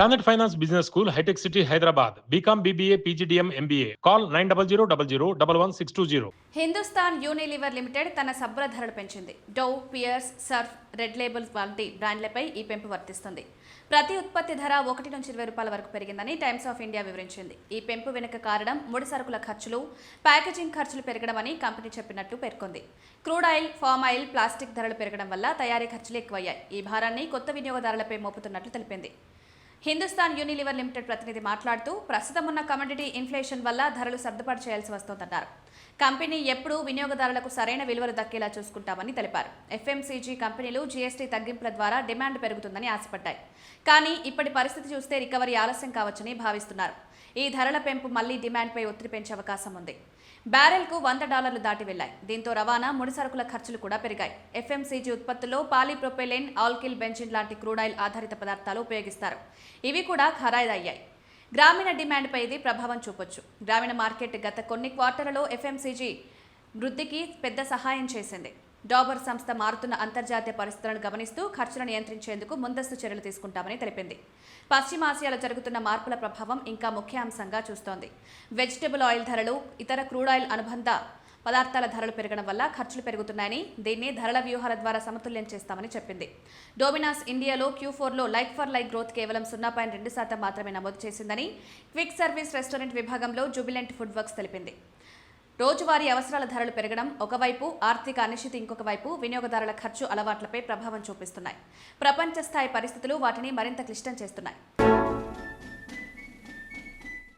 Planet Finance Business School, High-Tech City, Hyderabad. BCom, BBA, PGDM, MBA. Call 9000 Hindustan Unilever limited తన సబ్బుల ధరలు పెంచింది. డౌ, Pierce, Surf, red label వంటి బ్రాండ్లపై ఈ పెంపు వర్తిస్తుంది. ప్రతి ఉత్పత్తి ధర 1 నుంచి 20 రూపాయల వరకు పెరిగిందని టైమ్స్ ఆఫ్ ఇండియా వివరించింది. ఈ పెంపు వెనుక కారణం ముడి సరుకుల ఖర్చులు, ప్యాకేజింగ్ ఖర్చులు పెరగడమని కంపెనీ చెప్పినట్లు పేర్కొంది. Crude oil, palm oil, plastic ధరలు పెరగడం వల్ల తయారీ ఖర్చులు ఎక్కువయ్యాయి. ఈ భారాన్ని కొత్త వినియోగదారులపై మోపుతున్నట్లు తెలిపింది. హిందుస్థాన్ యూనిలివర్ లిమిటెడ్ ప్రతినిధి మాట్లాడుతూ ప్రస్తుతం ఉన్న కమోడిటీ ఇన్ఫ్లేషన్ వల్ల ధరలు సర్దుబాటు చేయాల్సి వస్తోందన్నారు. కంపెనీ ఎప్పుడూ వినియోగదారులకు సరైన విలువలు దక్కేలా చూసుకుంటామని తెలిపారు. ఎఫ్ఎంసీజీ కంపెనీలు జీఎస్టీ తగ్గింపుల ద్వారా డిమాండ్ పెరుగుతుందని ఆశపడ్డాయి. కానీ ఇప్పటి పరిస్థితి చూస్తే రికవరీ ఆలస్యం కావచ్చని భావిస్తున్నారు. ఈ ధరల పెంపు మళ్లీ డిమాండ్పై ఒత్తిడి పెంచే అవకాశం ఉంది. బ్యారెల్కు $100 దాటి వెళ్లాయి. దీంతో రవాణా, ముడి సరుకుల ఖర్చులు కూడా పెరిగాయి. ఎఫ్ఎంసీజీ ఉత్పత్తుల్లో పాలీప్రొపైలిన్, ఆల్కిల్ బెంజిన్ లాంటి క్రూడ్ ఆయిల్ ఆధారిత పదార్థాలు ఉపయోగిస్తారు. ఇవి కూడా ఖరాదయ్యాయి. గ్రామీణ డిమాండ్పై ఇది ప్రభావం చూపొచ్చు. గ్రామీణ మార్కెట్ గత కొన్ని క్వార్టర్లలో ఎఫ్ఎంసీజీ వృద్ధికి పెద్ద సహాయం చేసింది. డాబర్ సంస్థ మారుతున్న అంతర్జాతీయ పరిస్థితులను గమనిస్తూ ఖర్చులను నియంత్రించేందుకు ముందస్తు చర్యలు తీసుకుంటామని తెలిపింది. పశ్చిమాసియాలో జరుగుతున్న మార్పుల ప్రభావం ఇంకా ముఖ్య అంశంగా చూస్తోంది. వెజిటబుల్ ఆయిల్ ధరలు, ఇతర క్రూడ్ ఆయిల్ అనుబంధ పదార్థాల ధరలు పెరగడం వల్ల ఖర్చులు పెరుగుతున్నాయని, దీన్ని ధరల వ్యూహాల ద్వారా సమతుల్యం చేస్తామని చెప్పింది. డొమినాస్ ఇండియాలో Q4లో లైక్ ఫర్ లైక్ గ్రోత్ కేవలం 0.2% మాత్రమే నమోదు చేసిందని క్విక్ సర్వీస్ రెస్టారెంట్ విభాగంలో జుబిలెంట్ ఫుడ్ వర్క్స్ తెలిపింది. రోజువారీ అవసరాల ధరలు పెరగడం ఒకవైపు, ఆర్థిక అనిశ్చితి ఇంకొక వైపు వినియోగదారుల ఖర్చు అలవాట్లపై ప్రభావం చూపిస్తున్నాయి. ప్రపంచ స్థాయి పరిస్థితులు వాటిని మరింత క్లిష్టం చేస్తున్నాయి.